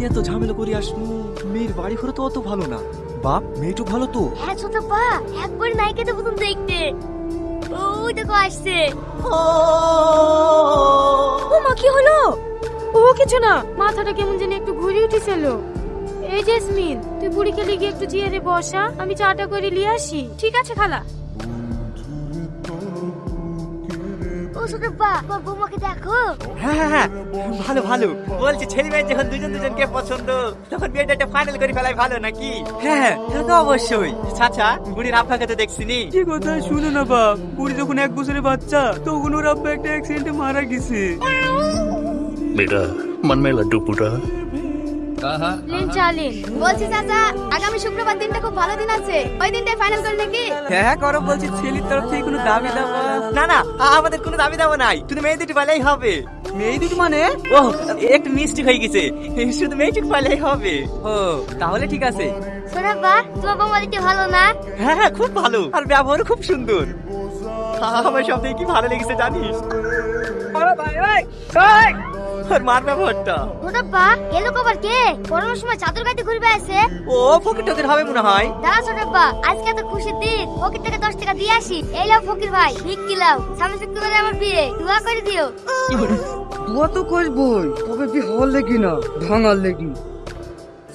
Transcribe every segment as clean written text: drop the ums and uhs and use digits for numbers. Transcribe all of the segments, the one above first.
এত ঝামেলা করে আসনু, মেয়ের বাড়ি ঘরে তো অত ভালো না। বাপ মেয়েটু ভালো তো? হ্যাঁ ছোট পা, একবার নায়িকা তো প্রথম দেখতে। ওই দেখো আসছে। ও মা, কি হলো? ও কিছু না, মাথাটা কেমন জানি একটু ঘুরে উঠেছিল। এই জেসমিন, তুই বুড়ি খেলে গিয়ে একটু চেয়ারে বসা, আমি চাটা করে নিয়ে আসি। ঠিক আছে খালা। ও ছোট পা, তোর বৌমাকে দেখো। হ্যাঁ হ্যাঁ হ্যাঁ, ভালো ভালো। বলছি ছেলে মেয়ে যখন দুজন দুজনকে পছন্দ, তখন বিয়েটা একটা ফাইনাল করে ফেলাই ভালো নাকি? হ্যাঁ হ্যাঁ, তো অবশ্যই। চাচা, বুড়ির আব্বাকে তো দেখছিনি। কি কথা শুনো না বাপ, বুড়ি যখন 1 বছরের বাচ্চা তখন ওর আব্বা একটা অ্যাক্সিডেন্টে মারা গেছে। बेटा मन में लड्डू फूटा। লেন চালেন। বলছি চাচা, আগামী শুক্রবার দিনটা খুব ভালো দিন আছে, ওই দিনটাই ফাইনাল করে নাকি? হ্যাঁ করো। বলছি ছেলের তরফ থেকে কোনো দাবি দাবা? না না, আমাদের কোনো দাবি দাবা নাই, শুধু মেয়ে দুটো পাইলেই হবে। মেয়ে দুটো মানে? ও, একটু মিষ্টি হয়ে গেছে, শুধু মেয়ে দুটো পাইলেই হবে। ও, তাহলে ঠিক আছে। ছোট পা, তোমার বৌমা দেখতে ভালো না? হ্যাঁ হ্যাঁ, খুব ভালো, আর ব্যবহারও খুব সুন্দর। আমার সব থেকে কি ভালো লেগেছে জানিস? আর মার ব্যবহারটা। ছোট পা, এলো কবার কে? করোনার সময় চাদর গাইতে ঘুরবে আছে। ও ফকির টকির হবে মনে হয়। দাঁড়া ছোট পা, আজকে তো খুশির দিন, ফকির থেকে 10 টাকা দিয়ে আসি। এই লাও ফকির ভাই, ঠিক কি লাও, সামনে শুক্রবারে আমার বিয়ে, দোয়া করে দিও। দোয়া তো করবই, তবে কি হল লেগি না ভাঙার লেগি।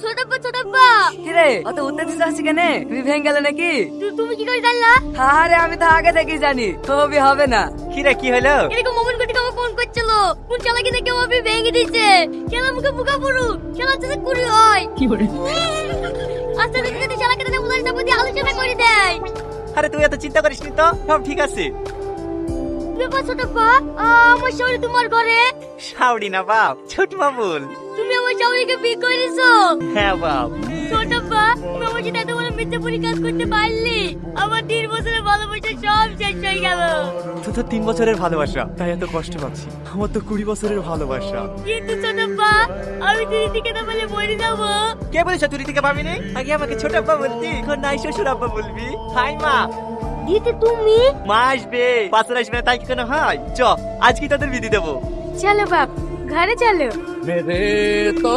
ছোট পা, ছোট পা, কিরে অত উত্তেজিত আছিস কেন? তুই ভেঙে গেল নাকি? তুমি কি করে জানলা? আরে আমি তো আগে থেকেই জানি তবে হবে না। কি রে, কি হলো? এরকম মোবাইল কোটি আমার ফোন করছিল, কোন চালা কিনা কেউ আপনি ভেঙে দিচ্ছে। খেলা মুখে বুকা পড়ু, খেলা চাষে কুড়ি হয়। কি করে? আচ্ছা দেখি যদি চালা কিনা উদাহরণ সম্পত্তি আলোচনা করে দেয়। আরে তুই এত চিন্তা করিস নি তো, সব ঠিক আছে। ব্যাপার ছোট পা, আমার শরীর তোমার ঘরে। শাওড়ি না বাপ, ছোট বাবুল। তুমি আমার শাওরিকে বিয়ে করেছো? হ্যাঁ বাপ। ছোট পা, তুমি আমার সাথে এত বড় মিথ্যে পরীক্ষা করতে পারলি? আমার 3 বছরের ভালোবাসা সব শেষ হয়ে গেল। তো 3 বছরের ভালোবাসা, তাই এত কষ্ট পাচ্ছি। আমার তো 20 বছরের ভালোবাসা। কিন্তু ছোট পা, আমি দিদি থেকে না বলে মরে যাবো। কে বলেছ তুই থেকে পাবি নি? আগে আমাকে ছোট আব্বা বলতি, এখন নাই শ্বশুর আব্বা বলবি। হাই মা। দিদি তুমি? মা আসবে, পাশে আসবে না তাই কি কোনো হয়? চ, আজকে তাদের বিধি দেবো। চলো বাপ, ঘরে চলো। মেরে তো